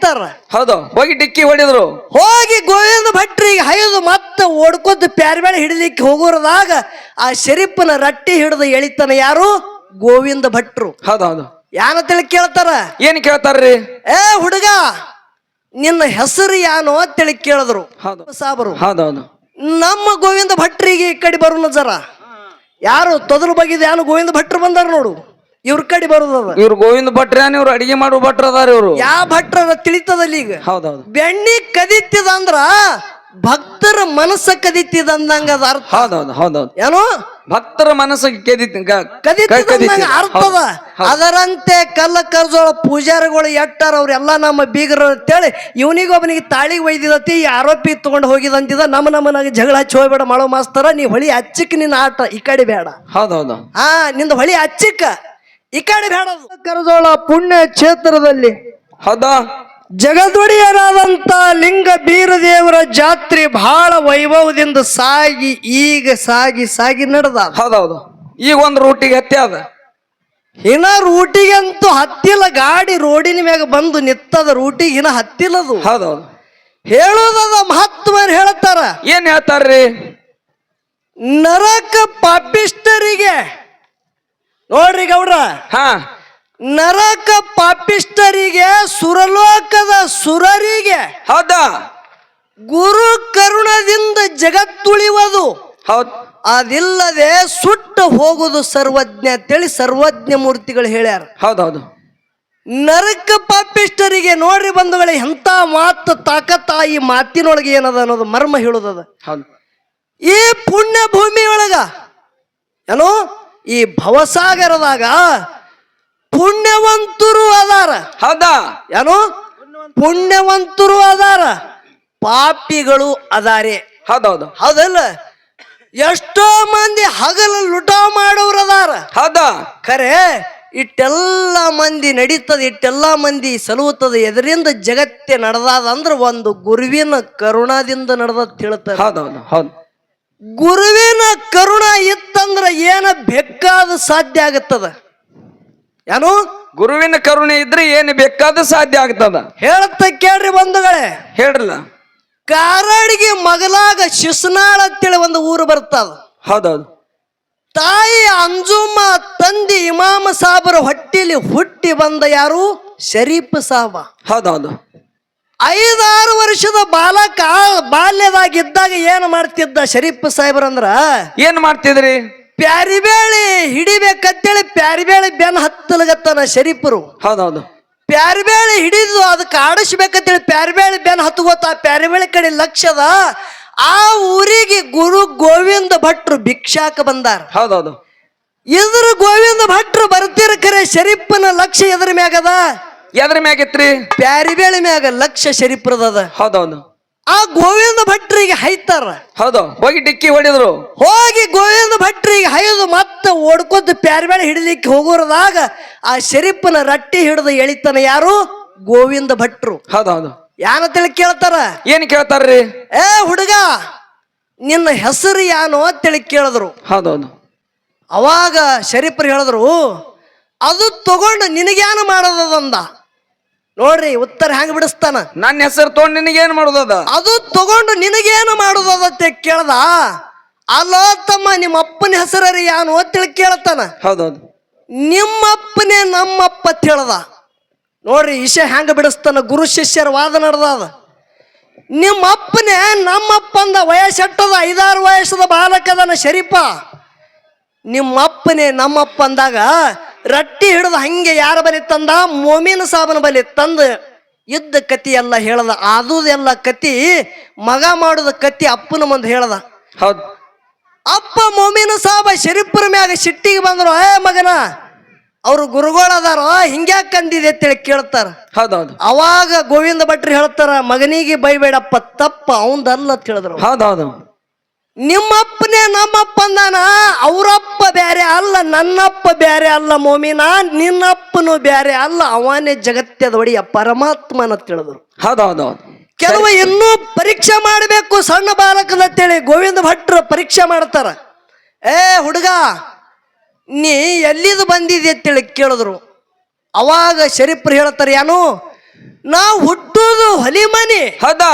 ಹಾಯ್ತಾರ. ಹೌದು, ಹೋಗಿ ಡಿಕ್ಕಿ ಹೊಡಿದ್ರು. ಹೋಗಿ ಗೋವಿಂದ ಭಟ್ರಿಗೆ ಹೈದು ಮತ್ತೆ ಓಡ್ಕೊತ ಪ್ಯಾರ್ಬೇಳೆ ಹಿಡಿಲಿಕ್ಕೆ ಹೋಗೋರದಾಗ ಆ ಶರೀಫನ ರಟ್ಟಿ ಹಿಡಿದು ಎಳಿತಾನ ಯಾರು? ಗೋವಿಂದ ಭಟ್ರು. ಹೌದೌದು. ಯಾನಂತೇಳಿ ಕೇಳ್ತಾರ. ಏನ್ ಕೇಳ್ತಾರ್ರಿ? ಏ ಹುಡುಗ, ನಿನ್ನ ಹೆಸರು ಯಾನು ಅಂತೇಳಿ ಕೇಳಿದ್ರು ಸಾಬರು. ಹೌದೌದು. ನಮ್ಮ ಗೋವಿಂದ ಭಟ್ರಿಗೆ ಈ ಕಡೆ ಬರೋಣ ಜರ. ಯಾರು ತೊದಲು ಬಗ್ಗಿದ ಯಾನು ಗೋವಿಂದ ಭಟ್ರು ಬಂದಾರ ನೋಡು, ಇವ್ರ ಕಡೆ ಬರುದದ. ಇವ್ರು ಗೋವಿಂದ ಭಟ್ರ, ಇವ್ರು ಅಡಿಗೆ ಮಾಡುವ ಭಟ್ರ ಅದಾರ ಇವ್ರು. ಯಾವ ಭಟ್ರ ತಿಳಿತದಲ್ಲಿ ಈಗ. ಹೌದೌದು. ಬೆಣ್ಣಿ ಕದಿತಿದ ಅಂದ್ರ ಭಕ್ತರ ಮನಸ್ಸ ಕದಿತಿದ ಅಂದಂಗ ಅದ ಅರ್ಥ. ಹೌದೌದು. ಹೌದೌದು. ಏನೋ ಭಕ್ತರ ಮನಸ್ಸಿಗೆ ಕದಿತಿದ ಅರ್ಥದ. ಅದರಂತೆ ಕಲ್ಲ ಕರ್ಜೋಳ ಪೂಜಾರಿಗಳು ಎಟ್ಟಾರ ಅವ್ರೆಲ್ಲ ನಮ್ಮ ಬೀಗರು ಅಂತೇಳಿ ಇವನಿಗೊಬ್ಬನಿಗೆ ತಾಳಿಗೆ ಒಯ್ದಿದತಿ. ಈ ಆರೋಪಿ ತಗೊಂಡು ಹೋಗಿದಂತಿದ. ನಮ್ಮನಾಗ ಜಗಳ ಹಚ್ಚಿ ಹೋಗ್ಬೇಡ ಮಾಡೋ ಮಾಸ್ತರ, ನೀ ಹೊಳಿ ಹಚ್ಚಿಕ್ ನಿನ್ನ ಆಟ ಈ ಕಡೆ ಬೇಡ. ಹೌದೌದು. ನಿಂದ ಹೊಳಿ ಹಚ್ಚಿಕ್ಕ ಈ ಕಡೆ ಬೇಡ. ಕರಜೋಳ ಪುಣ್ಯ ಕ್ಷೇತ್ರದಲ್ಲಿ ಹೌದಾ ಜಗದೊಡೆಯರಾದಂತ ಲಿಂಗ ಬೀರದೇವರ ಜಾತ್ರೆ ಬಹಳ ವೈಭವದಿಂದ ಈಗ ಸಾಗಿ ನಡೆದ. ಹೌದೌದು. ಈಗ ಒಂದು ರೂಟಿಗೆ ಹತ್ತಿ ಅದ. ಇನ್ನ ರೂಟಿಗಂತೂ ಹತ್ತಿಲ್ಲ. ಗಾಡಿ ರೋಡಿನ ಮ್ಯಾಗ ಬಂದು ನಿತ್ತದ. ರೂಟಿಗೆ ಇನ್ನ ಹತ್ತಿಲ್ಲದು. ಹೌದೌದು. ಹೇಳೋದದ ಮಹತ್ವ ಹೇಳ್ತಾರ. ಏನ್ ಹೇಳ್ತಾರ್ರಿ? ನರಕ ಪಾಪಿಷ್ಟರಿಗೆ ನೋಡ್ರಿ ಗೌಡ್ರ, ನರಕ ಪಾಪಿಷ್ಟರಿಗೆ, ಸುರಲೋಕದ ಸುರರಿಗೆ ಹೌದಾ ಗುರು ಕರುಣದಿಂದ ಜಗತ್ತುಳಿಯುವುದು. ಹೌದ್. ಅದಿಲ್ಲದೆ ಸುಟ್ಟು ಹೋಗುದು ಸರ್ವಜ್ಞ ಅಂತೇಳಿ ಸರ್ವಜ್ಞ ಮೂರ್ತಿಗಳು ಹೇಳ್ಯಾರ. ಹೌದೌದು. ನರಕ ಪಾಪಿಷ್ಟರಿಗೆ ನೋಡ್ರಿ ಬಂಧುಗಳೇ, ಎಂತ ಮಾತು ತಾಕತ್ತ ಈ ಮಾತಿನೊಳಗೆ ಏನದ ಅನ್ನೋದು ಮರ್ಮ ಹೇಳುದದ. ಈ ಪುಣ್ಯ ಭೂಮಿಯೊಳಗ ಏನೋ ಈ ಭವಸಾಗರದಾಗ ಪುಣ್ಯವಂತರು ಅದಾರ. ಹೌದಾ? ಏನೋ ಪುಣ್ಯವಂತರು ಅದಾರ, ಪಾಪಿಗಳು ಅದಾರೆ. ಹೌದೌದು. ಹೌದಲ್ಲ? ಎಷ್ಟೋ ಮಂದಿ ಹಗಲ ಲುಟ ಮಾಡೋರು ಅದಾರ. ಹೌದಾ? ಖರೆ ಇಟ್ಟೆಲ್ಲ ಮಂದಿ ನಡೀತದ, ಇಟ್ಟೆಲ್ಲ ಮಂದಿ ಸಲುವುತ್ತದೆ. ಎದರಿಂದ ಜಗತ್ತೇ ನಡೆದಾದ ಅಂದ್ರ ಒಂದು ಗುರುವಿನ ಕರುಣಾದಿಂದ ನಡೆದ ಹೇಳ್ತಾರೆ. ಹೌದೌದು. ಹೌದು. ಗುರುವಿನ ಕರುಣ ಇತ್ತಂದ್ರ ಏನ ಬೇಕಾದ ಸಾಧ್ಯ ಆಗತ್ತದ. ಏನು? ಗುರುವಿನ ಕರುಣೆ ಇದ್ರೆ ಏನು ಬೇಕಾದ ಸಾಧ್ಯ ಆಗ್ತದ. ಹೇಳತ್ತ ಕೇಳ್ರಿ ಬಂಧುಗಳೇ. ಹೇಳ್ರಲ್ಲ. ಕಾರಡಿಗೆ ಮಗಲಾಗ ಶಿಸ್ನಾಳ ಅಂತೇಳಿ ಒಂದು ಊರು ಬರ್ತದ. ಹೌದೌದು. ತಾಯಿ ಅಂಜುಮ್ಮ ತಂದಿ ಇಮಾಮ ಸಾಬರ ಹೊಟ್ಟಿಲಿ ಹುಟ್ಟಿ ಬಂದ ಯಾರು? ಶರೀಫ್ ಸಾಬ. ಹೌದೌದು. 5-6 ವರ್ಷದ ಬಾಲಕ ಬಾಲ್ಯದಾಗಿದ್ದಾಗ ಏನು ಮಾಡ್ತಿದ್ದ ಶರೀಫ್ ಸಾಹೇಬ್ರಂದ್ರ? ಏನ್ ಮಾಡ್ತಿದ್ರಿ? ಪ್ಯಾರಿಬೇಳಿ ಹಿಡಿಬೇಕಂತೇಳಿ ಪ್ಯಾರಿಬೇಳಿ ಬೆನ್ ಹತ್ತಲಗತ್ತಾನ ಶರೀಫರು. ಹೌದೌದು. ಪ್ಯಾರಿಬೇಳಿ ಹಿಡಿದು ಅದಕ್ಕೆ ಆಡಿಸ್ಬೇಕಂತೇಳಿ ಪ್ಯಾರಿಬೇಳಿ ಬೆನ್ ಹತ್ತುಗೋತ ಪ್ಯಾರಿಬೇಳಿ ಕಡೆ ಲಕ್ಷದ. ಆ ಊರಿಗೆ ಗುರು ಗೋವಿಂದ ಭಟ್ರು ಭಿಕ್ಷಾಕ ಬಂದಾರ. ಹೌದೌದು. ಇದ್ರ ಗೋವಿಂದ ಭಟ್ರು ಬರ್ತಿರ ಖರೆ ಶರೀಫನ ಲಕ್ಷ್ಯ ಎದ್ರ ಮ್ಯಾಗದ? ಎದ್ರ ಮ್ಯಾಗಿತ್ರಿ? ಪ್ಯಾರಿಬೇಳಿ ಮ್ಯಾಗ ಲಕ್ಷ್ಯ ಶರೀಫ್ರದದ. ಹೌದೌದು. ಆ ಗೋವಿಂದ ಭಟ್ರಿಗೆ ಹೈತಾರ. ಹೌದು, ಹೋಗಿ ಡಿಕ್ಕಿ ಹೊಡಿದ್ರು. ಹೋಗಿ ಗೋವಿಂದ ಭಟ್ರಿಗೆ ಹೈದು ಮತ್ತೆ ಓಡ್ಕೊತ ಪ್ಯಾರಿಬೇಳೆ ಹಿಡಿಲಿಕ್ಕೆ ಹೋಗೋರದಾಗ ಆ ಶರೀಫನ ರಟ್ಟಿ ಹಿಡಿದು ಎಳಿತಾನ ಯಾರು? ಗೋವಿಂದ ಭಟ್ರು. ಹೌದೌದು. ಯಾನಂತೇಳಿ ಕೇಳ್ತಾರ. ಏನ್ ಕೇಳ್ತಾರ್ರಿ? ಏ ಹುಡುಗ, ನಿನ್ನ ಹೆಸರು ಯಾನು ಅಂತೇಳಿ ಕೇಳಿದ್ರು. ಹೌದೌದು. ಅವಾಗ ಶರೀಫರು ಹೇಳಿದ್ರು, ಅದು ತಗೊಂಡು ನಿನಗ್ಯಾನ ಮಾಡೋದಂದ. ನೋಡ್ರಿ ಉತ್ತರ ಹೆಂಗ್ ಬಿಡಿಸ್ತಾನ. ನನ್ನ ಹೆಸರು ತಗೊಂಡು ನಿನಗೇನ್ ಮಾಡೋದದ? ಅದು ತಗೊಂಡು ನಿನಗೇನು ಮಾಡೋದತ್ತೆ ಕೇಳ್ದ. ಅಲ್ಲೋ ತಮ್ಮ, ನಿಮ್ಮ ಅಪ್ಪನ ಹೆಸರು ಯಾನು ಅಂತೇಳಿ ಕೇಳ್ತಾನ. ಹೌದೌದು. ನಿಮ್ಮಪ್ಪನೇ ನಮ್ಮಪ್ಪ ಅಂತ ಹೇಳ್ದ. ನೋಡ್ರಿ ವಿಷಯ ಹೆಂಗ ಬಿಡಿಸ್ತಾನ. ಗುರು ಶಿಷ್ಯರ ವಾದ ನಡೆದ. ನಿಮ್ಮ ಅಪ್ಪನೇ ನಮ್ಮಪ್ಪ ಅಂದ. ವಯಸ್ಸೆಟ್ಟದ 5-6 ವಯಸ್ಸದ ಬಾಲಕದನ ಶರೀಫ. ನಿಮ್ಮಪ್ಪನೇ ನಮ್ಮಪ್ಪ ಅಂದಾಗ ರಟ್ಟಿ ಹಿಡಿದು ಹಂಗೆ ಯಾರ ಬಲಿ ತಂದ? ಮೊಮೀನ್ ಸಾಬನ ಬಲಿ ತಂದ ಇದ್ದ ಕತಿ ಎಲ್ಲ ಹೇಳ್ದ. ಆದುದೆಲ್ಲ ಕತಿ ಮಗ ಮಾಡುದ ಕತಿ ಅಪ್ಪನ ಮುಂದೆ ಹೇಳ್ದ. ಹೌದು. ಅಪ್ಪ ಮೊಮೀನ್ ಸಾಬ ಶರೀಫರ ಮ್ಯಾಗ ಸಿಟ್ಟಿಗೆ ಬಂದ್ರು. ಮಗನ, ಅವ್ರು ಗುರುಗಳದಾರ, ಹಿಂಗ್ಯಾಕಂದಿದೆ ಅಂತೇಳಿ ಕೇಳ್ತಾರ. ಹೌದೌದು. ಅವಾಗ ಗೋವಿಂದ ಭಟ್ರು ಹೇಳ್ತಾರ, ಮಗನಿಗೆ ಬೈಬೇಡಪ್ಪ, ತಪ್ಪ ಅವಂದಲ್ಲ ಅಂತ ಹೇಳಿದ್ರು. ಹೌದೌದು. ನಿಮ್ಮಪ್ಪನೇ ನಮ್ಮಪ್ಪ ಅಂದಾನ. ಅವರಪ್ಪ ಬ್ಯಾರೆ ಅಲ್ಲ, ನನ್ನಪ್ಪ ಬ್ಯಾರೆ ಅಲ್ಲ ಮೋಮಿನ, ನಿನ್ನಪ್ಪನು ಬ್ಯಾರೆ ಅಲ್ಲ, ಅವನೇ ಜಗತ್ತದ ಒಡೆಯ ಪರಮಾತ್ಮನ ತಿಳಿದ್ರು. ಹೌದೌದೌದು. ಕೆಲವು ಇನ್ನೂ ಪರೀಕ್ಷೆ ಮಾಡಬೇಕು ಸಣ್ಣ ಬಾಲಕದಂತೇಳಿ ಗೋವಿಂದ ಭಟ್ರು ಪರೀಕ್ಷೆ ಮಾಡ್ತಾರ. ಹುಡುಗ, ನೀ ಎಲ್ಲಿದು ಬಂದಿದೆ ಅಂತೇಳಿ ಕೇಳಿದ್ರು. ಅವಾಗ ಶರೀಫ್ರು ಹೇಳ್ತಾರೆ, ಏನು ನಾವು ಹುಟ್ಟುವುದು ಹೊಲಿಮನಿ. ಹೌದಾ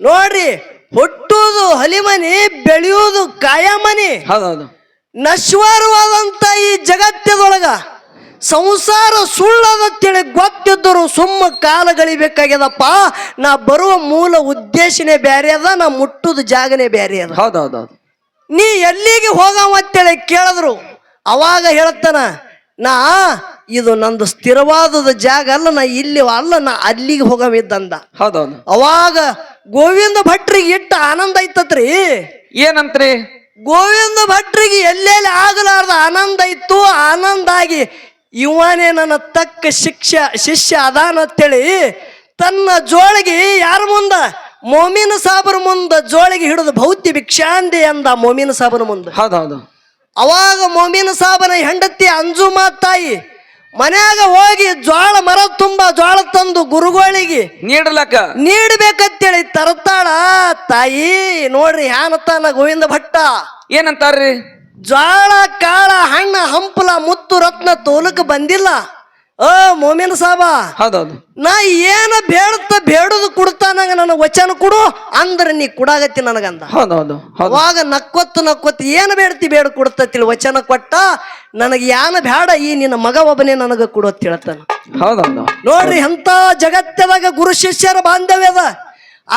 ನೋಡ್ರಿ, ಹುಟ್ಟುವುದು ಹೊಲಿಮನಿ, ಬೆಳೆಯುವುದು ಕಾಯಮನಿ. ಹೌದೌದು. ನಶ್ವರವಾದಂತ ಈ ಜಗತ್ತದೊಳಗ ಸಂಸಾರ ಸುಳ್ಳದಂತೇಳಿ ಗೊತ್ತಿದ್ದರು ಸುಮ್ಮ ಕಾಲ ಗಳಿಬೇಕಾಗ್ಯದಪ್ಪ. ನಾ ಬರುವ ಮೂಲ ಉದ್ದೇಶನೇ ಬ್ಯಾರೆ ಅದ, ನಾ ಮುಟ್ಟುದು ಜಾಗನೇ ಬ್ಯಾರೆ ಅದ. ಹೌದೌದೌದು. ನೀ ಎಲ್ಲಿಗೆ ಹೋಗವ ಅಂತೇಳಿ ಕೇಳಿದ್ರು ಅವಾಗ ಹೇಳ್ತಾನ, ನಾ ಇದು ನಂದು ಸ್ಥಿರವಾದದ ಜಾಗ ಅಲ್ಲ, ನಾ ಇಲ್ಲಿ ಅಲ್ಲ, ನಾ ಅಲ್ಲಿಗೆ ಹೋಗವಿದ್ದಂದ. ಹೌದೌದು. ಅವಾಗ ಗೋವಿಂದ ಭಟ್ರಿಗೆ ಇಟ್ಟ ಆನಂದ ಐತತ್ರಿ. ಏನಂತ್ರಿ? ಗೋವಿಂದ ಭಟ್ರಿಗೆ ಎಲ್ಲೆಲ್ಲಿ ಆಗಲಾರ್ದ ಆನಂದ ಇತ್ತು. ಆನಂದ ಆಗಿ ಇವನೇ ನನ್ನ ತಕ್ಕ ಶಿಷ್ಯ ಅದಾನ ಅಂತೇಳಿ ತನ್ನ ಜೋಳಿಗೆ ಯಾರ ಮುಂದ? ಮೋಮಿನ ಸಾಬರ ಮುಂದ ಜೋಳಿಗೆ ಹಿಡಿದು ಭೌತಿ ಭಿಕ್ಷಾಂದಿ ಅಂದ ಮೋಮಿನ ಸಾಬನ ಮುಂದ. ಹೌದೌದು. ಅವಾಗ ಮೋಮಿನ ಸಾಬನ ಹೆಂಡತಿ ಅಂಜುಮಾ ತಾಯಿ ಮನ್ಯಾಗ ಹೋಗಿ ಜ್ವಾಳ ಮರ ತುಂಬಾ ಜ್ವಾಳ ತಂದು ಗುರುಗಳಿಗೆ ನೀಡ್ಬೇಕಂತೇಳಿ ತರ್ತಾಳ. ತಾಯಿ ನೋಡ್ರಿ ಯಾನತಾನ ಗೋವಿಂದ ಭಟ್ಟ ಏನಂತಾರ್ರಿ? ಜ್ವಾಳ ಕಾಳ ಹಣ್ಣ ಹಂಪಲ ಮುತ್ತು ರತ್ನ ತೋಲಕ ಬಂದಿಲ್ಲ. ಮೋಮಿನ ಸಾಬ, ಹೌದೌದು, ನಾ ಏನ ಬೇಡುದು ಕೊಡ್ತಾನಂಗ ನನಗ ವಚನ ಕೊಡು ಅಂದ್ರೆ ನೀ ಕೊಡಾಗತ್ತಿ ನನಗಂದ. ಹೌದೌದು. ಅವಾಗ ನಕ್ಕೊತ್ತು ಏನ್ ಬೇಡ್ತಿ ಬೇಡ ಕೊಡ್ತತಿಳಿ ವಚನ ಕೊಟ್ಟ. ನನಗೆ ಯಾನ ಬೇಡ, ಈ ನಿನ್ನ ಮಗ ಒಬ್ಬನೇ ನನಗ ಕೊಡೋತ್ ಹೇಳ್ತಾನ. ಹೌದೌದು. ನೋಡ್ರಿ ಎಂತ ಜಗತ್ತದಾಗ ಗುರು ಶಿಷ್ಯರ ಬಾಂಧವ್ಯದ.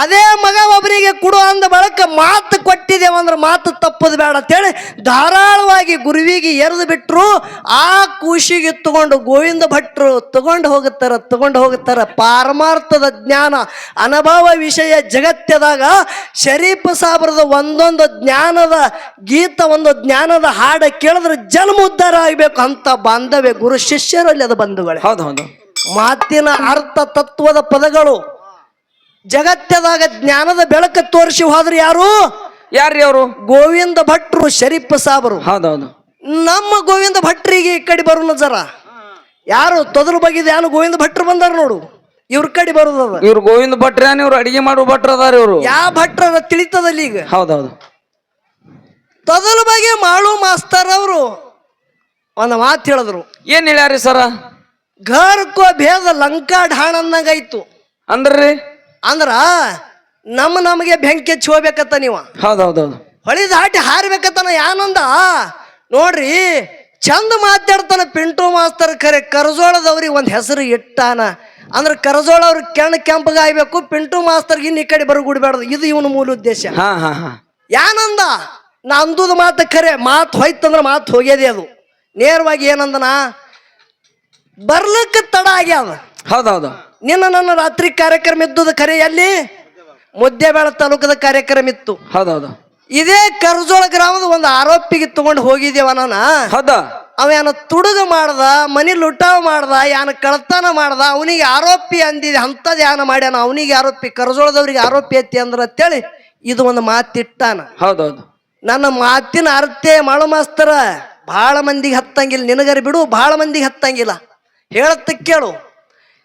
ಅದೇ ಮಗ ಒಬ್ಬನಿಗೆ ಕೊಡು ಅಂದ ಬಳಕ ಮಾತು ಕೊಟ್ಟಿದ್ದೇವಂದ್ರ ಮಾತು ತಪ್ಪದು ಬೇಡ ಅಂತೇಳಿ ಧಾರಾಳವಾಗಿ ಗುರುವಿಗೆ ಎರೆದು ಬಿಟ್ರು. ಆ ಖುಷಿಗೆ ತಗೊಂಡು ಗೋವಿಂದ ಭಟ್ರು ತಗೊಂಡು ಹೋಗುತ್ತಾರ. ಪಾರಮಾರ್ಥದ ಜ್ಞಾನ ಅನುಭವ ವಿಷಯ ಜಗತ್ತದಾಗ ಶರೀಫ್ ಸಾಬರದ ಒಂದೊಂದು ಜ್ಞಾನದ ಗೀತ, ಒಂದು ಜ್ಞಾನದ ಹಾಡ ಕೇಳಿದ್ರೆ ಜನ್ಮ ಉದ್ಧಾರ ಆಗ್ಬೇಕು ಅಂತ ಬಾಂಧವ್ಯ ಗುರು ಶಿಷ್ಯರಲ್ಲಿ ಅದು ಬಂಧುಗಳೇ. ಹೌದೌದು. ಮಾತಿನ ಅರ್ಥ ತತ್ವದ ಪದಗಳು ಜಗತ್ತದಾಗ ಜ್ಞಾನದ ಬೆಳಕ ತೋರಿಸಿ ಹೋದ್ರು ಯಾರು? ಯಾರ್ರಿ ಅವರು? ಗೋವಿಂದ ಭಟ್ರು, ಶರೀಫ್ ಸಾಬರು. ಹೌದೌದು. ನಮ್ಮ ಗೋವಿಂದ ಭಟ್ರಿಗೆ ಈ ಕಡೆ ಬರೋಣ ಜರ. ಯಾರು ತೊದಲು ಬಗಿದೆ ಯಾನು ಗೋವಿಂದ ಭಟ್ರು ಬಂದಾರ ನೋಡು, ಇವ್ರ ಕಡೆ ಬರುದದ. ಇವ್ರು ಗೋವಿಂದ ಭಟ್ರ, ಇವ್ರು ಅಡಿಗೆ ಮಾಡುವ ಭಟ್ರ ಅದಾರ. ಇವ್ರು ಯಾವ ಭಟ್ರ ತಿಳಿತದಲ್ಲಿ ಈಗ. ಹೌದೌದು. ತೊದಲು ಬಗ್ಗೆ ಮಾಳು ಮಾಸ್ತರ್ ಅವರು ಒಂದು ಮಾತು ಹೇಳಿದ್ರು. ಏನ್ ಹೇಳ್ಯಾರಿ ಸರ? ಘರ್ಕೋ ಭೇದ ಲಂಕಾ ಢಾಣ ಅನ್ನಂಗಾಯ್ತು. ಅಂದ್ರಿ ಅಂದ್ರ ನಮಗೆ ಬೆಂಕಿ ಹಚ್ಚಿ ಹೋಗ್ಬೇಕತ್ತ ನೀವ. ಹೌದೌದೌದು. ಹೊಳಿ ದಾಟಿ ಹಾರ್ಬೇಕತ್ತನ ಯಾನಂದ. ನೋಡ್ರಿ ಚಂದ ಮಾತಾಡ್ತಾನ ಪಿಂಟು ಮಾಸ್ತರ್. ಖರೆ ಕರಜೋಳದವ್ರಿಗೆ ಒಂದ್ ಹೆಸರು ಇಟ್ಟಾನ. ಅಂದ್ರ ಕರಜೋಳ ಅವ್ರಿಗೆ ಕೆಂಪಗ ಆಗ್ಬೇಕು, ಪಿಂಟು ಮಾಸ್ತರ್ಗೆ ಇನ್ ಈ ಕಡೆ ಬರಗುಡ್ಬೇಡ್ದು. ಇದು ಇವನ ಮೂಲ ಉದ್ದೇಶ. ಯಾನಂದ ನಾ ಅಂದುದ ಮಾತು ಖರೆ, ಮಾತು ಹೋಯ್ತಂದ್ರ ಮಾತು ಹೋಗ್ಯದೆ. ಅದು ನೇರವಾಗಿ ಏನಂದನ, ಬರ್ಲಕ್ಕ ತಡ ಆಗ್ಯಾದ. ಹೌದೌದು. ನನ್ನ ರಾತ್ರಿ ಕಾರ್ಯಕ್ರಮ ಇದ್ದುದ ಖರೆ. ಎಲ್ಲಿ? ಮುದ್ದೇಬೇಳ ತಾಲೂಕದ ಕಾರ್ಯಕ್ರಮ ಇತ್ತು. ಹೌದೌದು. ಇದೇ ಕರ್ಜೋಳ ಗ್ರಾಮದ ಒಂದು ಆರೋಪಿಗೆ ತಗೊಂಡು ಹೋಗಿದ್ದೇವ ನಾನು. ಅವ ಯಾನ ತುಡುಗ ಮಾಡ್ದ, ಮನಿ ಲುಟಾವ್ ಮಾಡ್ದ, ಯಾನ ಕಳತನ ಮಾಡ್ದ, ಅವನಿಗೆ ಆರೋಪಿ ಅಂದಿದೆ. ಅಂತದ್ ಯಾನ ಮಾಡ್ಯಾನ, ಅವನಿಗೆ ಆರೋಪಿ, ಕರ್ಜೋಳದವ್ರಿಗೆ ಆರೋಪಿ ಐತಿ ಅಂದ್ರ ಅಂತೇಳಿ ಇದು ಒಂದು ಮಾತಿಟ್ಟಾನ. ಹೌದೌದು. ನನ್ನ ಮಾತಿನ ಅರ್ಥೇ ಮಾಳು ಮಾಸ್ತರ ಬಹಳ ಮಂದಿಗೆ ಹತ್ತಂಗಿಲ್ಲ. ನಿನಗರಿ ಬಿಡು, ಬಹಳ ಮಂದಿಗೆ ಹತ್ತಂಗಿಲ್ಲ. ಹೇಳತ್ತ ಕೇಳು.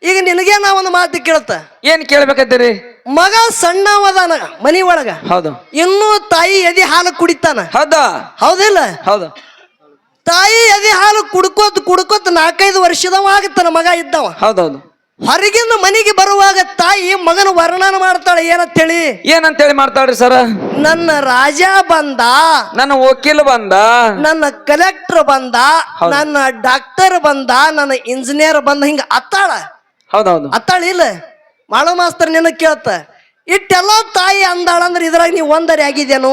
ಈಗ ನಿನಗೆ ನಾ ಒಂದು ಮಾತು ಕೇಳ್ತ. ಏನ್ ಕೇಳ್ಬೇಕತ್ತೀರಿ? ಮಗ ಸಣ್ಣವದಾನ ಮನಿ ಒಳಗ. ಹೌದು. ಇನ್ನೂ ತಾಯಿ ಎದಿ ಹಾಲು ಕುಡಿತಾನ. ಹೌದಾ? ಹೌದಿಲ್ಲ? ಹೌದು. ತಾಯಿ ಎದಿ ಹಾಲು ಕುಡ್ಕೋತ 4-5 ವರ್ಷದವ ಆಗತ್ತಾನ ಮಗ ಇದ್ದವ. ಹೌದೌದು. ಹೊರಗಿಂದ ಮನೆಗೆ ಬರುವಾಗ ತಾಯಿ ಮಗನ ವರ್ಣನ ಮಾಡ್ತಾಳೆ. ಏನಂತೇಳಿ ಮಾಡ್ತಾಳ್ರಿ ಸರ? ನನ್ನ ರಾಜ ಬಂದ, ನನ್ನ ವಕೀಲ ಬಂದ, ನನ್ನ ಕಲೆಕ್ಟರ್ ಬಂದ, ನನ್ನ ಡಾಕ್ಟರ್ ಬಂದ, ನನ್ನ ಇಂಜಿನಿಯರ್ ಬಂದ, ಹಿಂಗ ಅತ್ತಾಳ. ಹೌದೌದು. ಅತ್ತಾಳ ಇಲ್ಲ ಮಾಳು ಮಾಸ್ತರ್ ನಿನ್ನ ಕೇಳ್ತ. ಇಟ್ಟೆಲ್ಲ ತಾಯಿ ಅಂದಾಳ ಅಂದ್ರೆ ಇದ್ರಾಗ ನೀವು ಒಂದರಿ ಆಗಿದೇನು?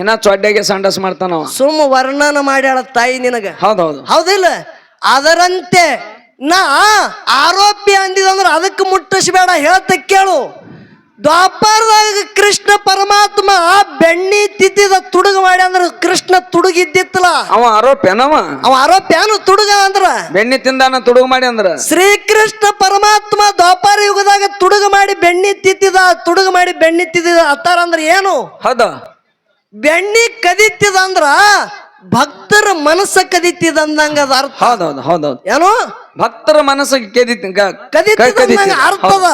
ಇನ್ನ ಚೊಡ್ಡೆಗೆ ಸಂಡಸ್ ಮಾಡ್ತಾನ. ಸುಮ್ಮ ವರ್ಣನ ಮಾಡ್ಯಾಳ ತಾಯಿ ನಿನಗ. ಹೌದೌದು. ಹೌದಿಲ್ಲ? ಅದರಂತೆ ನಾ ಆರೋಪಿ ಅಂದಿದಂದ್ರ ಅದಕ್ಕೆ ಮುಟ್ಟಿಸ್ಬೇಡ. ಹೇಳ್ತ ಕೇಳು. ದ್ವಾಪರದಾಗ ಕೃಷ್ಣ ಪರಮಾತ್ಮ ಬೆಣ್ಣಿ ತಿದ್ದಿದ ತುಡುಗ ಮಾಡಿ ಅಂದ್ರ ಕೃಷ್ಣ ತುಡುಗಿದ್ದಿತ್ತಲ್ಲ, ಅವ ಆರೋಪ್ಯನವ. ಅವ ಆರೋಪ್ಯನು ತುಡುಗ ಅಂದ್ರ ಬೆಣ್ಣಿ ತಿಂದಾನ ತುಡುಗ ಮಾಡಿ ಅಂದ್ರ. ಶ್ರೀಕೃಷ್ಣ ಪರಮಾತ್ಮ ದ್ವಾಪರ ಯುಗದಾಗ ತುಡುಗ ಮಾಡಿ ಬೆಣ್ಣಿ ತಿದ್ದಿದ ಅತ್ತಾರ ಅಂದ್ರ ಏನು? ಹೌದಾ? ಬೆಣ್ಣಿ ಕದಿತ್ತಿದ ಅಂದ್ರ ಭಕ್ತರ ಮನಸ್ಸ ಕದಿತ್ತಿದ ಅಂದಂಗ ಅದ ಅರ್ಥ. ಹೌದೌದು. ಹೌದೌದು. ಏನು? ಭಕ್ತರ ಮನಸ್ಸಿಗೆ ಕದಿತ್ತಿದ ಅರ್ಥದ.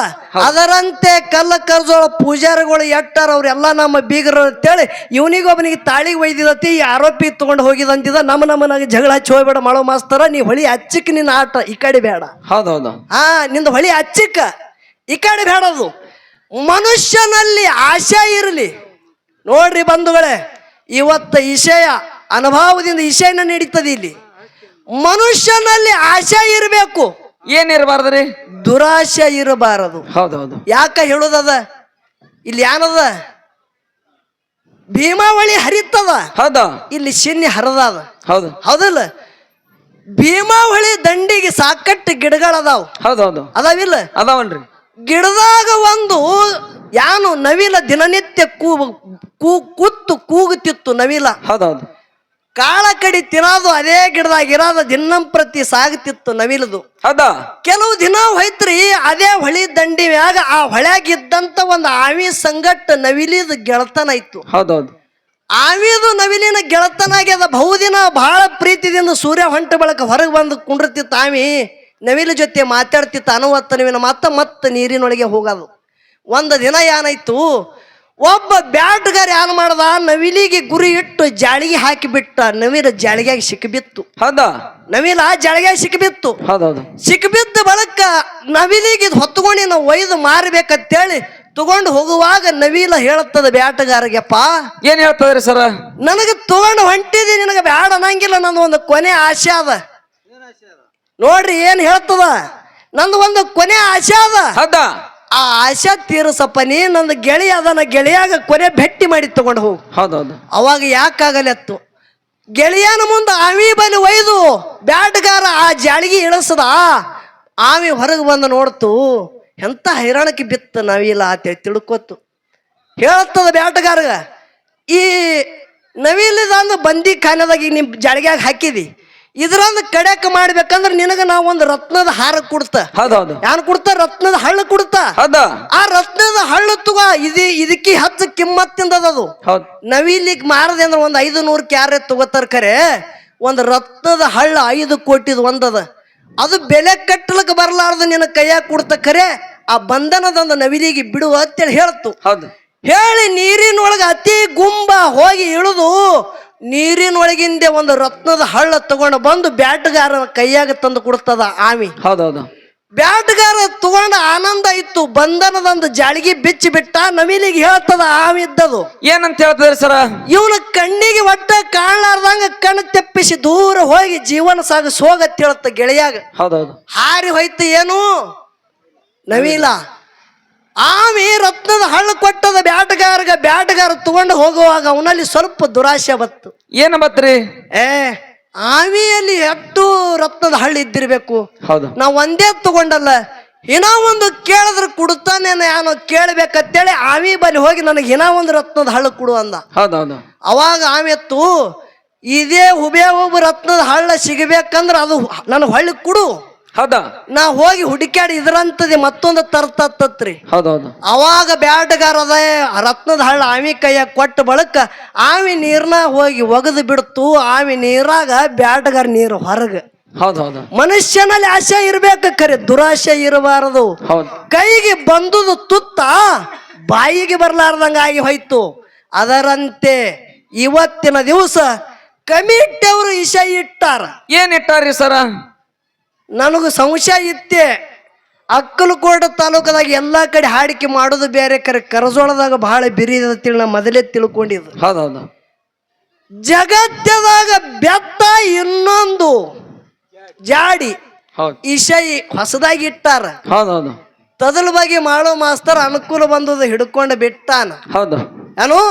ಅದರಂತೆ ಕಲ್ಲ ಕರ್ಜೋಳ ಪೂಜಾರಿಗಳು ಎಟ್ಟಾರ ಅವ್ರೆಲ್ಲ ನಮ್ಮ ಬೀಗರು ಅಂತೇಳಿ ಇವನಿಗೊಬ್ಬನಿಗೆ ತಾಳಿಗೆ ಒಯ್ದಿದತಿ. ಈ ಆರೋಪಿ ತಗೊಂಡು ಹೋಗಿದಂತಿದ. ನಮ್ಮನಾಗ ಜಗಳ ಹಚ್ಚಿ ಹೋಗ್ಬೇಡ ಮಾಳೋ ಮಾಸ್ತರ. ನೀ ಹೊಳಿ ಹಚ್ಚಿಕ್ ನಿನ್ನ ಆಟ ಈ ಕಡೆ ಬೇಡ. ಹೌದೌದು. ನಿಂದ ಹೊಳಿ ಹಚ್ಚಿಕ್ಕ ಈ ಕಡೆ ಬೇಡದು. ಮನುಷ್ಯನಲ್ಲಿ ಆಶೆ ಇರಲಿ. ನೋಡ್ರಿ ಬಂಧುಗಳೇ, ಇವತ್ತ ವಿಷಯ ಅನುಭವದಿಂದ ವಿಷಯನ ನಡೀತದೆ. ಇಲ್ಲಿ ಮನುಷ್ಯನಲ್ಲಿ ಆಶೆ ಇರಬೇಕು, ಏನಿರಬಾರ್ದ್ರಿ? ದುರಾಶೆ ಇರಬಾರದು. ಹೌದೌದು. ಯಾಕ ಹೇಳುದದ? ಇಲ್ಲಿ ಏನದ? ಭೀಮಾವಳಿ ಹರಿತದ, ಹೌದಾ? ಇಲ್ಲಿ ಶಿನ್ನಿ ಹರಿದದ, ಹೌದು ಹೌದಲ್ಲ? ಭೀಮಾವಳಿ ದಂಡಿಗೆ ಸಾಕಷ್ಟು ಗಿಡಗಳದಾವ್, ಹೌದೌದು. ಅದಾವಿಲ್ಲ? ಅದಾವಲ್ರಿ. ಗಿಡದಾಗ ಒಂದು ಯಾನು ನವಿಲ ದಿನನಿತ್ಯ ಕೂತು ಕೂಗುತ್ತಿತ್ತು. ನವಿಲ ಹೌದೌದು. ಕಾಳ ಕಡಿ ತಿನ್ನೋದು ಅದೇ ಗಿಡದಾಗ ಇರೋದ ದಿನಂಪ್ರತಿ ಸಾಗುತ್ತಿತ್ತು ನವಿಲದು. ಹೌದಾ? ಕೆಲವು ದಿನ ಹೋಯ್ತ್ರಿ, ಅದೇ ಹೊಳಿ ದಂಡಿ ಮ್ಯಾಗ ಆ ಹೊಳ್ಯಾಗಿದ್ದಂತ ಒಂದು ಆವಿ ಸಂಗಟ್ಟ ನವಿಲಿದ ಗೆಳತನ ಇತ್ತು. ಹೌದೌದು. ಆವಿದು ನವಿಲಿನ ಗೆಳತನ ಆಗ್ಯದ. ಬಹುದಿನ ಬಹಳ ಪ್ರೀತಿದಿಂದ ಸೂರ್ಯ ಹೊಂಟ ಬಳಕ ಹೊರಗೆ ಬಂದು ಕುಂಡಿರ್ತಿತ್ತು. ಆವಿ ನವಿಲ ಜೊತೆ ಮಾತಾಡ್ತಿತ್ತ. ಅನುವತ್ತ ನವಿನ ಮತ್ತ ನೀರಿನೊಳಗೆ ಹೋಗೋದು. ಒಂದು ದಿನ ಏನಾಯ್ತು, ಒಬ್ಬ ಬ್ಯಾಟ್ಗಾರ ಏನ್ ಮಾಡ್ದ, ನವಿಲಿಗೆ ಗುರಿ ಇಟ್ಟು ಜಾಳಿಗೆ ಹಾಕಿ ಬಿಟ್ಟ. ನವಿಲ ಜಾಳಿಗೆಗೆ ಸಿಕ್ಕಿಬಿತ್ತು. ಹೌದಾ? ನವಿಲ ಜಾಳಿಗೆ ಸಿಕ್ಕಿಬಿತ್ತು. ಹೌದೌದು. ಸಿಕ್ಕಿಬಿದ್ದ ಬಳಕ ನವಿಲಿಗೆ ಹೊತ್ಕೊಂಡು ನಾವು ಒಯ್ದು ಮಾರಬೇಕಂತೇಳಿ ತಗೊಂಡು ಹೋಗುವಾಗ ನವಿಲ ಹೇಳುತ್ತದೆ ಬ್ಯಾಟಗಾರಗೆಪ್ಪ, ಏನ್ ಹೇಳ್ತದ್ರಿ ಸರ? ನನಗೆ ತಗೊಂಡು ಹೊಂಟಿದಿ, ನಿನಗೆ ಬ್ಯಾಡ ಅನ್ನಂಗಿಲ್ಲ. ನಂದು ಒಂದು ಕೊನೆ ಆಸೆ ಅದ. ನೋಡ್ರಿ ಏನ್ ಹೇಳ್ತದ, ನಂದು ಒಂದು ಕೊನೆ ಆಸೆ ಅದ. ಹೌದಾ? ಆ ಆಶಾ ತೀರಸಪ್ಪ, ನೀ ನಂದು ಗೆಳೆಯ ಅದನ್ನ ಗೆಳೆಯಾಗ ಕೊನೆ ಭೇಟಿ ಮಾಡಿ ತಗೊಂಡು ಹೋಗು. ಹೌದೌದು. ಅವಾಗ ಯಾಕಾಗಲೆತ್ತು, ಗೆಳೆಯನ ಮುಂದೆ ಆವಿ ಬಲಿ ಒಯ್ದು ಬ್ಯಾಟಗಾರ ಆ ಜಾಳಿಗೆ ಇಳಿಸದ. ಆವಿ ಹೊರಗೆ ಬಂದು ನೋಡ್ತು, ಎಂತ ಹೈರಾಣಕ್ಕೆ ಬಿತ್ತ ನವಿಲ ಅಂತ ತಿಳ್ಕೊತು. ಹೇಳ್ತದ ಬ್ಯಾಟಗಾರಗ, ಈ ನವಿಲಿದಂದು ಬಂದಿ ಖಾನೆದಾಗ ನಿಮ್ ಜಾಳಿಗ್ಯಾಗ ಹಾಕಿದಿ, ಇದ್ರಂದು ಕಡೆಕ್ ಮಾಡ್ಬೇಕಂದ್ರೆ ನಿನಗ ನಾವು ಒಂದು ರತ್ನದ ಹಾರ ಕೊಡ್ತ. ಹೌದೌದು. ಯಾನ್ ಕೊಡ್ತ? ರತ್ನದ ಹಳ್ಳ ಕೊಡ್ತ. ಹೌದಾ? ಆ ರತ್ನದ ಹಳ್ಳು ತಗೋ, ಇದಕ್ಕೆ ಹೆಚ್ಚು ಕಿಮ್ಮತ್ತಿಂದದು. ಹೌದು. ನವಿಲಿಗ್ ಮಾರದೆ ಅಂದ್ರೆ ಒಂದು 500 ಕ್ಯಾರೆ ತಗೋತಾರ. ಖರೆ ಒಂದು ರತ್ನದ ಹಳ್ಳ 5 ಕೋಟಿದ್ ಒಂದದ. ಅದು ಬೆಲೆ ಕಟ್ಟಲಕ್ಕೆ ಬರ್ಲಾರ್ದು ನಿನ್ನ ಕೈಯಾಗ ಕೊಡ್ತ. ಖರೆ ಆ ಬಂಧನದೊಂದು ನವಿಲಿಗೆ ಬಿಡುವ ಅಂತೇಳಿ ಹೇಳ್ತು. ಹೌದು. ಹೇಳಿ ನೀರಿನೊಳಗೆ ಅತಿ ಗುಂಬ ಹೋಗಿ ಇಳಿದು ನೀರಿನೊಳಗಿಂದೆ ಒಂದು ರತ್ನದ ಹಳ್ಳ ತಗೊಂಡು ಬಂದು ಬ್ಯಾಟಗಾರನ ಕೈಯಾಗ ತಂದು ಕೊಡ್ತದ ಆಮಿ. ಹೌದೌದು. ಬ್ಯಾಟಗಾರ ತಗೊಂಡ ಆನಂದ ಇತ್ತು. ಬಂಧನದೊಂದು ಜಾಳಿಗೆ ಬಿಚ್ಚಿ ಬಿಟ್ಟ. ನವಿಲಿಗೆ ಹೇಳ್ತದ ಆಮಿ ಇದ್ದದು. ಏನಂತ ಹೇಳ್ತದ್ರಿ ಸರ? ಇವನ ಕಣ್ಣಿಗೆ ಒಟ್ಟ ಕಾಣಲಾರ್ದಂಗ ಕಣ್ಣು ತೆಪ್ಪಿಸಿ ದೂರ ಹೋಗಿ ಜೀವನ ಸಾಗಿಸಿ ಹೋಗತ್ ಹೇಳತ್ತ ಗೆಳೆಯಾಗ. ಹೌದೌದು. ಹಾರಿ ಹೋಯ್ತು ಏನು ನವಿಲ. ಆಮಿ ರತ್ನದ ಹಳ್ಳ ಕೊಟ್ಟದ ಬ್ಯಾಟಗಾರಗ. ಬ್ಯಾಟಗಾರ ತಗೊಂಡು ಹೋಗುವಾಗ ಅವನಲ್ಲಿ ಸ್ವಲ್ಪ ದುರಾಶೆ ಬತ್ತು. ಏನ ಬತ್ರಿ? ಆಮಿಯಲ್ಲಿ ಎಷ್ಟು ರತ್ನದ ಹಳ್ಳ ಇದ್ದಿರ್ಬೇಕು. ಹೌದು. ನಾವ್ ಒಂದೇ ತಗೊಂಡಲ್ಲ, ಇನ್ನ ಒಂದು ಕೇಳಿದ್ರೆ ಕೊಡುತ್ತಾನೆ ಏನೋ ಕೇಳ್ಬೇಕಂತೇಳಿ ಆಮಿ ಬಲಿ ಹೋಗಿ ನನಗೆ ಇನ್ನ ಒಂದು ರತ್ನದ ಹಳ್ಳ ಕೊಡು ಅಂದ. ಹೌದೌದು. ಅವಾಗ ಆಮಿ ಎತ್ತು, ಇದೇ ಹುಬೇಹೂಬ ರತ್ನದ ಹಳ್ಳ ಸಿಗಬೇಕಂದ್ರ ಅದು ನನಗೆ ಹಳ್ಳಿ ಕೊಡು. ಹೌದಾ? ನಾ ಹೋಗಿ ಹುಡುಕ್ಯಾಡಿ ಇದ್ರಂತದೆ ಮತ್ತೊಂದು ತರ್ತತ್ರಿ. ಹೌದೌದು. ಅವಾಗ ಬ್ಯಾಟಗಾರದ ರತ್ನದ ಹಳ್ಳ ಆಮಿ ಕೈಯಾಗ ಕೊಟ್ಟ ಬಳಕ ಆಮಿ ನೀರ್ನಾಗ ಹೋಗಿ ಒಗದು ಬಿಡ್ತು. ಆಮಿ ನೀರಾಗ ಬ್ಯಾಟಗಾರ ನೀರು ಹೊರಗ. ಹೌದೌದು. ಮನುಷ್ಯನಲ್ಲಿ ಆಸೆ ಇರ್ಬೇಕು, ಖರೆ ದುರಾಶೆ ಇರಬಾರದು. ಕೈಗೆ ಬಂದುದು ತುತ್ತ ಬಾಯಿಗೆ ಬರ್ಲಾರ್ದಂಗ ಆಗಿ ಹೋಯ್ತು. ಅದರಂತೆ ಇವತ್ತಿನ ದಿವಸ ಕಮಿಟಿ ಅವರು ವಿಷಯ ಇಟ್ಟಾರ. ಏನ್ ಇಟ್ಟಾರಿ ಸರ? ನನಗೂ ಸಂಶಯ ಇತ್ತೆ. ಅಕ್ಕಲಕೋಟ ತಾಲೂಕದಾಗ ಎಲ್ಲಾ ಕಡೆ ಹಾಡಿಕೆ ಮಾಡೋದು ಬೇರೆ, ಕರೆ ಕರಜೋಳದಾಗ ಬಹಳ ಬಿರಿದ ತಿಳಿ ನಾ ಮೊದಲೇ ತಿಳ್ಕೊಂಡಿದ್ದು. ಹೌದೌದು. ಜಗತ್ತದಾಗ ಬೆತ್ತ ಇನ್ನೊಂದು ಜಾಡಿ ಇಶೈ ಹೊಸದಾಗಿ ಇಟ್ಟಾರ. ಹೌದೌದು. ತದಲ ಬಗ್ಗೆ ಮಾಡೋ ಮಾಸ್ತರ್ ಅನುಕೂಲ ಬಂದದ ಹಿಡ್ಕೊಂಡು ಬಿಟ್ಟಾನ. ಹೌದು. ಏನು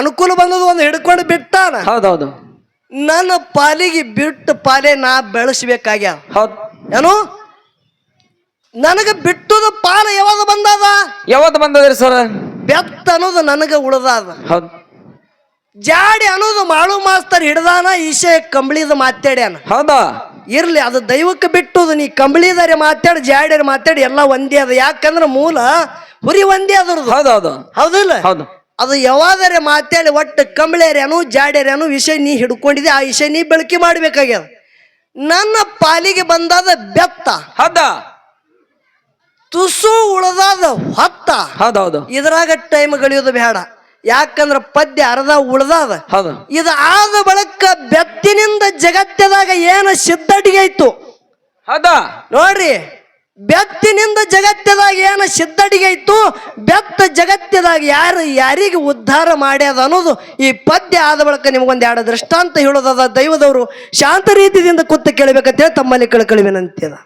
ಅನುಕೂಲ ಬಂದದ ಒಂದು ಹಿಡ್ಕೊಂಡು ಬಿಟ್ಟಾನ. ಹೌದೌದು. ನನ್ನ ಪಾಲಿಗೆ ಬಿಟ್ಟು ಪಾಲೆ ನಾ ಬೆಳೆಸ್ಬೇಕಾಗ್ಯಾವ. ಹೌದು. ಏನು ನನಗ ಬಿಟ್ಟದ ಪಾಲ ಯಾವಾಗ ಬಂದದ? ಯಾವತ್ತು ಬಂದದ್ರಿ ಸರ? ಬೆತ್ತ ಅನ್ನೋದು ನನಗ ಉಳ್ದಾದ. ಹೌದು. ಜಾಡಿ ಅನ್ನೋದು ಮಾಳು ಮಾಸ್ತರ್ ಹಿಡ್ದಾನ. ಈಶೆ ಕಂಬಳಿದ ಮಾತಾಡ್ಯಾನ. ಹೌದಾ? ಇರ್ಲಿ, ಅದು ದೈವಕ್ಕೆ ಬಿಟ್ಟುದು. ನೀ ಕಂಬಳಿದಾರೆ ಮಾತಾಡಿ ಜಾಡ್ಯಾರ ಮಾತಾಡಿ ಎಲ್ಲ ಒಂದೇ ಅದ. ಯಾಕಂದ್ರೆ ಮೂಲ ಹುರಿ ಒಂದೇ ಅದ್ರದ್ದು. ಹೌದೌದು. ಹೌದಿಲ್ಲ? ಹೌದು. ಅದು ಯಾವಾದರೆ ಮಾತಾಡಿ ಒಟ್ಟು ಕಂಬಳೇರ್ಯಾನು ಜಾಡ್ಯಾರ್ಯಾನು ವಿಷಯ ನೀ ಹಿಡ್ಕೊಂಡಿದೆ. ಆ ವಿಷಯ ನೀ ಬಳಕೆ ಮಾಡ್ಬೇಕಾಗ್ಯದ. ನನ್ನ ಪಾಲಿಗೆ ಬಂದಾದ ಬೆತ್ತ. ಹೌದಾ? ತುಸು ಉಳದಾದ ಹೊತ್ತ. ಹೌದೌದು. ಇದ್ರಾಗ ಟೈಮ್ ಗಳಿಯೋದು ಬೇಡ. ಯಾಕಂದ್ರ ಪದ್ಯ ಅರ್ಧ ಉಳ್ದಾದ. ಹೌದು. ಇದು ಆದ ಬಳಕ ಬೆತ್ತಿನಿಂದ ಜಗತ್ತದಾಗ ಏನು ಸಿದ್ಧಟಿಗೆ ಆಯ್ತು ಹೌದಾ? ನೋಡ್ರಿ. ಬೆತ್ತಿನಿಂದ ಜಗತ್ತದಾಗ ಏನು ಸಿದ್ಧಡಿಗೆ ಇತ್ತು, ಬೆತ್ತ ಜಗತ್ತದಾಗ ಯಾರಿಗೆ ಉದ್ಧಾರ ಮಾಡ್ಯಾದ ಅನ್ನೋದು ಈ ಪದ್ಯ ಆದ ಬಳಿಕ ನಿಮಗೊಂದು ಎರಡು ದೃಷ್ಟಾಂತ ಹೇಳೋದದ. ದೈವದವರು ಶಾಂತ ರೀತಿಯಿಂದ ಕೂತು ಕೇಳಬೇಕಂತೇಳಿ ತಮ್ಮಲ್ಲಿ ಕಳಕಳಿ ವಿನಂತಿ ಅದ.